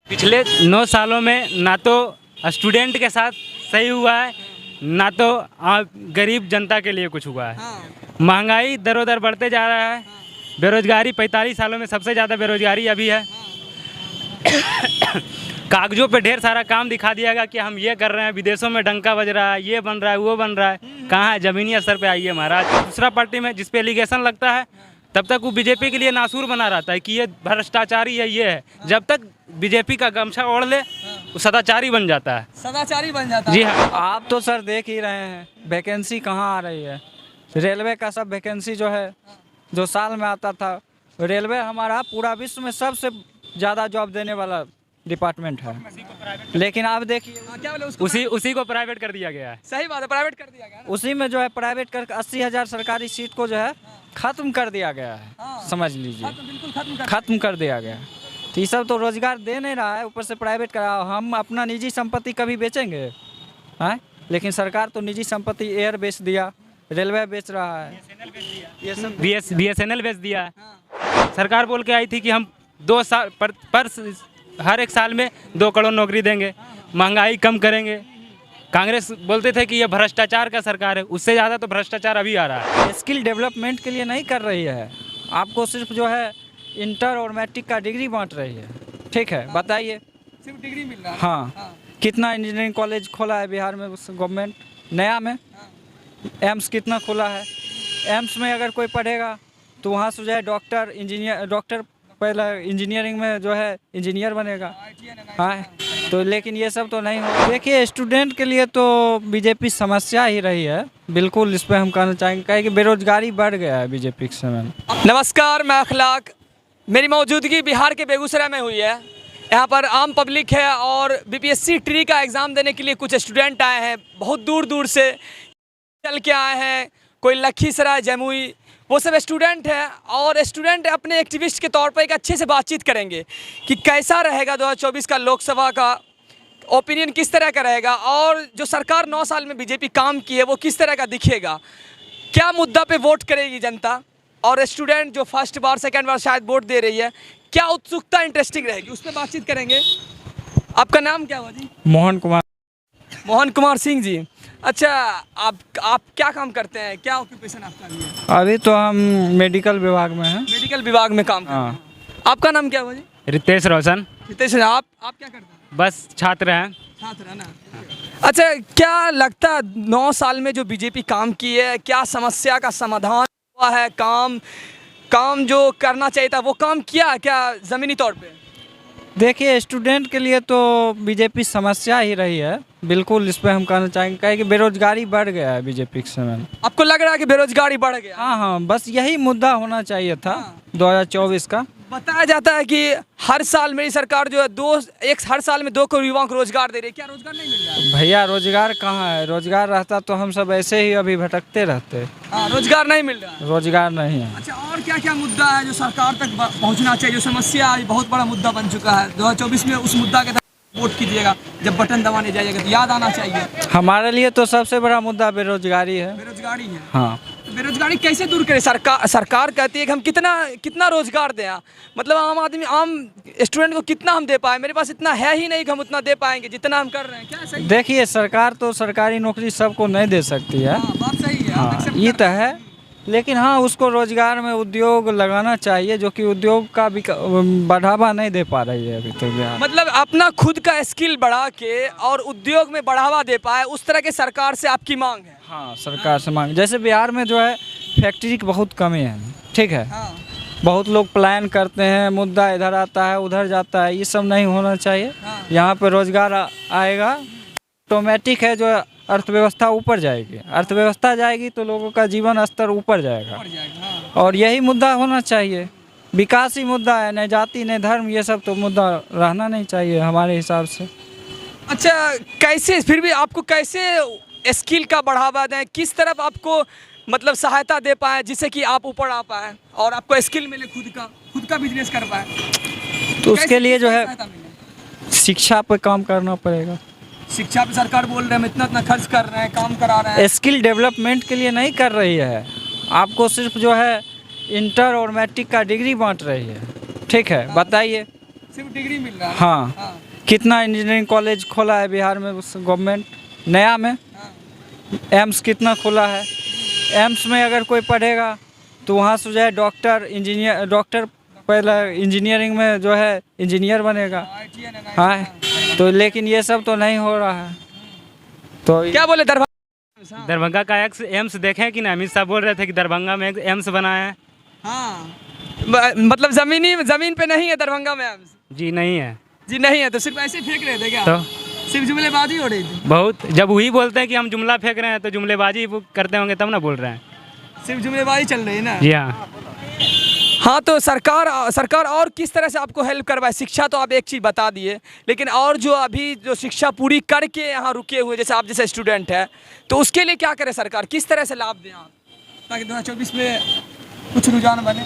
पिछले 9 सालों में ना तो स्टूडेंट के साथ सही हुआ है, ना तो गरीब जनता के लिए कुछ हुआ है। महंगाई दरोदर बढ़ते जा रहा है। बेरोजगारी 45 सालों में सबसे ज़्यादा बेरोजगारी अभी है। कागजों पे ढेर सारा काम दिखा दिया गया कि हम ये कर रहे हैं, विदेशों में डंका बज रहा है, ये बन रहा है, वो बन रहा है। कहाँ है? ज़मीनी स्तर पे आइए महाराज। दूसरा पार्टी में जिस पे एलिगेशन लगता है तब तक वो बीजेपी के लिए नासूर बना रहता है कि ये भ्रष्टाचारी है, ये है। जब तक बीजेपी का गमछा ओढ़ ले वो सदाचारी बन जाता है। सदाचारी बन जाता है। जी हाँ। आप तो सर देख ही रहे हैं वैकेंसी कहाँ आ रही है। रेलवे का सब वैकेंसी जो है, जो साल में आता था, रेलवे हमारा पूरा विश्व में सबसे ज़्यादा जॉब देने वाला डिपार्टमेंट है। लेकिन आप देखिए क्या बोले उसी को प्राइवेट कर दिया गया है। सही बात है, प्राइवेट कर दिया गया ना। उसी में जो है प्राइवेट कर 80,000 सरकारी सीट को जो है ख़त्म कर दिया गया है। समझ लीजिए बिल्कुल खत्म कर दिया गया। तो ये सब तो रोजगार दे नहीं रहा है, ऊपर से प्राइवेट करा। हम अपना निजी संपत्ति कभी बेचेंगे हैं? लेकिन सरकार तो निजी संपत्ति एयर बेच दिया, रेलवे बेच रहा है, ये सब BSNL बेच दिया है। सरकार बोल के आई थी कि हम 2 साल पर हर एक साल में 2 करोड़ नौकरी देंगे, महंगाई कम करेंगे। कांग्रेस बोलते थे कि ये भ्रष्टाचार का सरकार है, उससे ज़्यादा तो भ्रष्टाचार अभी आ रहा है। स्किल डेवलपमेंट के लिए नहीं कर रही है, आपको सिर्फ जो है इंटर और मैट्रिक का डिग्री बांट रही है। ठीक है, बताइए। सिर्फ डिग्री मिल रहा है। हाँ, कितना इंजीनियरिंग कॉलेज खोला है बिहार में गवर्नमेंट नया में? एम्स कितना खोला है? एम्स में अगर कोई पढ़ेगा तो वहाँ से जो है डॉक्टर, इंजीनियर, डॉक्टर पहले इंजीनियरिंग में जो है इंजीनियर बनेगा। हाँ, तो लेकिन ये सब तो नहीं होगा। देखिए, स्टूडेंट के लिए तो बीजेपी समस्या ही रही है। बिल्कुल इस पर हम कहना चाहेंगे कि बेरोजगारी बढ़ गया है बीजेपी के समय में। नमस्कार, मैं अखलाक। मेरी मौजूदगी बिहार के बेगूसराय में हुई है। यहाँ पर आम पब्लिक है और BPSC ट्री का एग्ज़ाम देने के लिए कुछ स्टूडेंट आए हैं, बहुत दूर दूर से चल के आए हैं। कोई लखीसराय, जमुई, वो सब स्टूडेंट हैं और स्टूडेंट अपने एक्टिविस्ट के तौर पर एक अच्छे से बातचीत करेंगे कि कैसा रहेगा 2024 का लोकसभा का ओपिनियन, किस तरह का रहेगा और जो सरकार 9 साल में बीजेपी काम की है वो किस तरह का दिखेगा, क्या मुद्दा पे वोट करेगी जनता, और स्टूडेंट जो फर्स्ट बार सेकंड बार शायद वोट दे रही है, क्या उत्सुकता इंटरेस्टिंग रहेगी, उस पर बातचीत करेंगे। आपका नाम क्या हुआ जी? मोहन कुमार सिंह जी। अच्छा, आप क्या काम करते हैं, क्या ऑक्यूपेशन आपका भी है? अभी तो हम मेडिकल विभाग में हैं। मेडिकल विभाग में काम करते हैं। आपका नाम क्या हुआ जी? रितेश रोशन। रितेश, आप क्या करते हैं? बस छात्र हैं। छात्र है ना। अच्छा, क्या लगता है 9 साल में जो बीजेपी काम की है, क्या समस्या का समाधान हुआ है? काम जो करना चाहिए था वो काम किया क्या ज़मीनी तौर पे? देखिए, स्टूडेंट के लिए तो बीजेपी समस्या ही रही है। बिल्कुल इस पर हम कहना चाहेंगे कि बेरोजगारी बढ़ गया है बीजेपी के समय में। आपको लग रहा है कि बेरोजगारी बढ़ गया? हाँ, बस यही मुद्दा होना चाहिए था 2024 का। बताया जाता है कि हर साल मेरी सरकार जो है हर साल में 2 करोड़ युवाओं को रोजगार दे रही है। क्या रोजगार नहीं मिल रहा है? भैया, रोजगार कहाँ है? रोजगार रहता तो हम सब ऐसे ही अभी भटकते रहते। रोजगार नहीं मिल रहा है। रोजगार नहीं है। अच्छा, और क्या क्या मुद्दा है जो सरकार तक पहुंचना चाहिए, जो समस्या बहुत बड़ा मुद्दा बन चुका है? 2024 में उस मुद्दा के तहत वोट कीजिएगा, जब बटन दबाने जाइएगा तो याद आना चाहिए। हमारे लिए तो सबसे बड़ा मुद्दा बेरोजगारी है। बेरोजगारी है। हाँ, बेरोजगारी कैसे दूर करें? सरकार कहती है कि हम कितना रोजगार दें, मतलब आम स्टूडेंट को कितना हम दे पाए? मेरे पास इतना है ही नहीं कि हम उतना दे पाएंगे जितना हम कर रहे हैं। क्या सही? देखिए, सरकार तो सरकारी नौकरी सबको नहीं दे सकती है। बात सही है। हाँ, ये तो है। लेकिन हाँ, उसको रोजगार में उद्योग लगाना चाहिए, जो कि उद्योग का भी बढ़ावा नहीं दे पा रही है अभी तो बिहार। मतलब अपना खुद का स्किल बढ़ा के और उद्योग में बढ़ावा दे पाए, उस तरह के सरकार से आपकी मांग है? हाँ, सरकार से मांग। जैसे बिहार में जो है फैक्ट्री की बहुत कमी है। ठीक है। हाँ। बहुत लोग प्लान करते हैं, मुद्दा इधर आता है उधर जाता है, ये सब नहीं होना चाहिए। हाँ। यहाँ पे रोजगार आएगा, ऑटोमेटिक है, जो अर्थव्यवस्था ऊपर जाएगी। अर्थव्यवस्था जाएगी तो लोगों का जीवन स्तर ऊपर जाएगा। हाँ। और यही मुद्दा होना चाहिए। विकास ही मुद्दा है, न जाति न धर्म, ये सब तो मुद्दा रहना नहीं चाहिए हमारे हिसाब से। अच्छा, कैसे फिर भी आपको कैसे स्किल का बढ़ावा दें, किस तरफ आपको मतलब सहायता दे पाए जिससे कि आप ऊपर आ पाए और आपको स्किल मिले, खुद का बिजनेस कर पाए? तो उसके लिए जो है शिक्षा पर काम करना पड़ेगा। शिक्षा पे सरकार बोल रहे हैं हम इतना खर्च कर रहे हैं, काम करा रहे हैं। स्किल डेवलपमेंट के लिए नहीं कर रही है, आपको सिर्फ जो है इंटर और मैट्रिक का डिग्री बांट रही है। ठीक है, बताइए। सिर्फ डिग्री मिल रहा है। हाँ। कितना इंजीनियरिंग कॉलेज खोला है बिहार में उस गवर्नमेंट नया में। एम्स कितना खुला है। एम्स में अगर कोई पढ़ेगा तो वहाँ से जो है डॉक्टर पहले इंजीनियरिंग में जो है इंजीनियर बनेगा। हाँ, तो लेकिन ये सब तो नहीं हो रहा है। तो क्या बोले दरभंगा? दरभंगा का एम्स देखें कि ना, अमित शाह बोल रहे थे कि दरभंगा में एक एम्स बनाया है। हाँ, मतलब जमीन पे नहीं है दरभंगा में एम्स? जी नहीं है। जी नहीं है, तो सिर्फ ऐसे फेंक रहे थे क्या? तो सिर्फ जुमलेबाजी हो रही थी? बहुत, जब वही बोलते हैं कि हम जुमला फेंक रहे हैं तो जुमलेबाजी वो करते होंगे तब ना बोल रहे हैं। सिर्फ जुमलेबाजी चल रही है ना? जी हाँ। हाँ, तो सरकार और किस तरह से आपको हेल्प करवाए? शिक्षा तो आप एक चीज़ बता दिए, लेकिन और जो अभी जो शिक्षा पूरी करके यहाँ रुके हुए, जैसे आप जैसे स्टूडेंट है, तो उसके लिए क्या करे सरकार? किस तरह से लाभ दें आप ताकि 2024 में कुछ रुझान बने?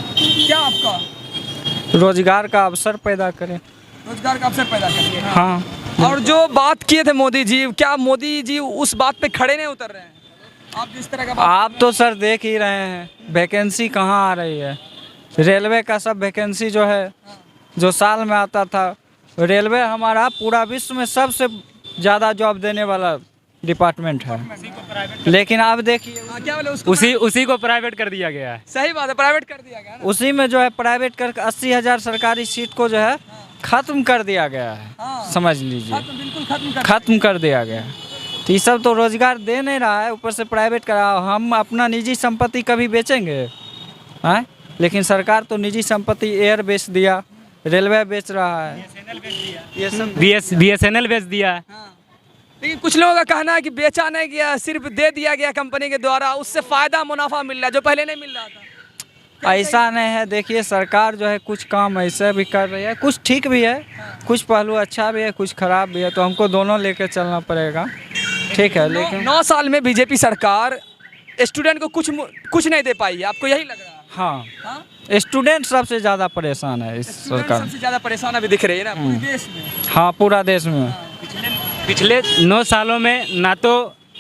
क्या आपका रोजगार का अवसर पैदा करें। रोजगार का अवसर पैदा करिए। हाँ, और जो बात किए थे मोदी जी, क्या मोदी जी उस बात पे खड़े नहीं उतर रहे हैं? आप जिस तरह का आप तो सर देख ही रहे हैं वैकेंसी कहाँ आ रही है। रेलवे का सब वैकेंसी जो है, जो साल में आता था, रेलवे हमारा पूरा विश्व में सबसे ज़्यादा जॉब देने वाला डिपार्टमेंट है। लेकिन आप देखिए क्या बोले उसको? उसी को प्राइवेट कर दिया गया है। सही बात है, प्राइवेट कर दिया गया ना? उसी में जो है प्राइवेट कर 80,000 सरकारी सीट को जो है खत्म कर दिया गया है। हाँ। समझ लीजिए, बिल्कुल खत्म कर दिया गया है। तो ये सब तो रोजगार दे नहीं रहा है, ऊपर से प्राइवेट करा। हम अपना निजी संपत्ति कभी बेचेंगे? हैं? लेकिन सरकार तो निजी संपत्ति एयर बेच दिया, रेलवे बेच रहा है, ये सब BSNL बेच दिया है। लेकिन कुछ लोगों का कहना है कि बेचा नहीं गया, सिर्फ दे दिया गया कंपनी के द्वारा, उससे फायदा मुनाफा मिल रहा है जो पहले नहीं मिल रहा था। ऐसा नहीं है। देखिए सरकार जो है कुछ काम ऐसे भी कर रही है, कुछ ठीक भी है, कुछ पहलू अच्छा भी है, कुछ खराब भी है, तो हमको दोनों लेके चलना पड़ेगा। ठीक है, लेकिन 9 साल में बीजेपी सरकार स्टूडेंट को कुछ नहीं दे पाई है, आपको यही लग रहा है? हाँ, स्टूडेंट सबसे ज़्यादा परेशान है इस सरकार। सबसे ज़्यादा परेशान अभी दिख रही है ना पूरे देश में। हाँ, पूरा देश में। पिछले 9 सालों में ना तो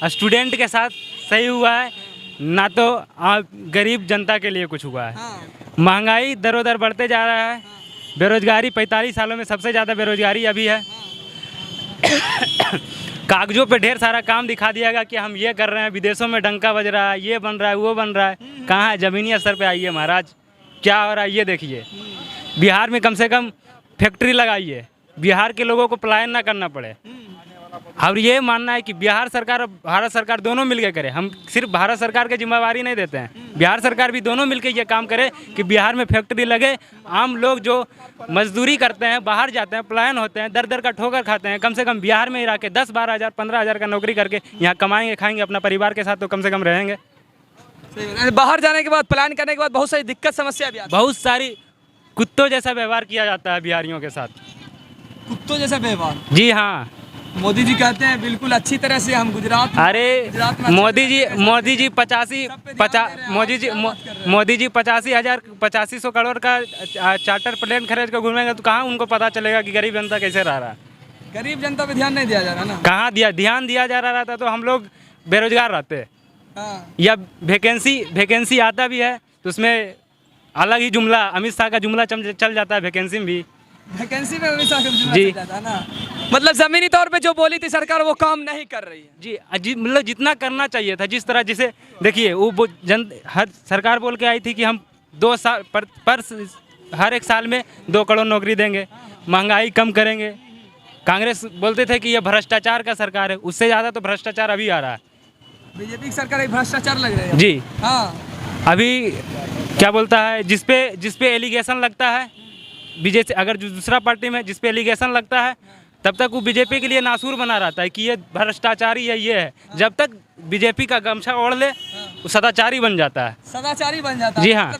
स्टूडेंट के साथ सही हुआ है, ना तो गरीब जनता के लिए कुछ हुआ है। महंगाई दरोदर बढ़ते जा रहा है। बेरोजगारी 45 सालों में सबसे ज़्यादा बेरोजगारी अभी है। कागजों पे ढेर सारा काम दिखा दिया गया कि हम ये कर रहे हैं, विदेशों में डंका बज रहा है, ये बन रहा है, वो बन रहा है। कहाँ है? ज़मीनी स्तर पे आइए महाराज, क्या हो रहा है ये देखिए। बिहार में कम से कम फैक्ट्री लगाइए, बिहार के लोगों को पलायन ना करना पड़े। और ये मानना है कि बिहार सरकार और भारत सरकार दोनों मिलकर करे। हम सिर्फ भारत सरकार की जिम्मेवारी नहीं देते हैं, बिहार सरकार भी दोनों मिलकर ये काम करे कि बिहार में फैक्ट्री लगे। आम लोग जो मजदूरी करते हैं, बाहर जाते हैं, पलायन होते हैं, दर दर का ठोकर खाते हैं, कम से कम बिहार में ही रह के 10-12 हज़ार 15 हज़ार का नौकरी करके यहाँ कमाएंगे, खाएंगे, अपना परिवार के साथ तो कम से कम रहेंगे। बाहर जाने के बाद, प्लान करने के बाद बहुत सारी दिक्कत समस्या भी आती है। बहुत सारी कुत्तों जैसा व्यवहार किया जाता है बिहारियों के साथ। कुत्तों जैसा व्यवहार? जी हाँ। मोदी जी कहते हैं बिल्कुल अच्छी तरह से हम गुजरात। अरे मोदी जी 85,000 करोड़ का चार्टर प्लेन खरीद कर घूमेंगे तो कहाँ उनको पता चलेगा कि गरीब जनता कैसे रह रहा है। गरीब जनता पे ध्यान नहीं दिया जा रहा ना? कहाँ ध्यान दिया जा रहा था तो हम लोग बेरोजगार रहते। या वैकेंसी आता भी है तो उसमें अलग ही जुमला, अमित शाह का जुमला चल जाता है वैकेंसी में भी। वैकेंसी में अमित शाह का जुमला चल जाता है ना? मतलब ज़मीनी तौर पे जो बोली थी सरकार वो काम नहीं कर रही है। जी मतलब जितना करना चाहिए था, जिस तरह जिसे देखिए वो हर सरकार बोल के आई थी कि हम 2 साल पर हर एक साल में 2 करोड़ नौकरी देंगे, महंगाई कम करेंगे। कांग्रेस बोलते थे कि ये भ्रष्टाचार का सरकार है, उससे ज़्यादा तो भ्रष्टाचार अभी आ रहा है। बीजेपी की सरकार भ्रष्टाचार लग रही है जी। हाँ, अभी क्या बोलता है, जिसपे एलिगेशन लगता है बीजेपी, अगर जो दूसरा पार्टी में जिसपे एलिगेशन लगता है तब तक वो बीजेपी के लिए नासूर बना रहता है कि ये भ्रष्टाचारी है, ये है। जब तक बीजेपी का गमछा ओढ़ ले वो सदाचारी बन जाता है। सदाचारी बन जाता है। जी हाँ।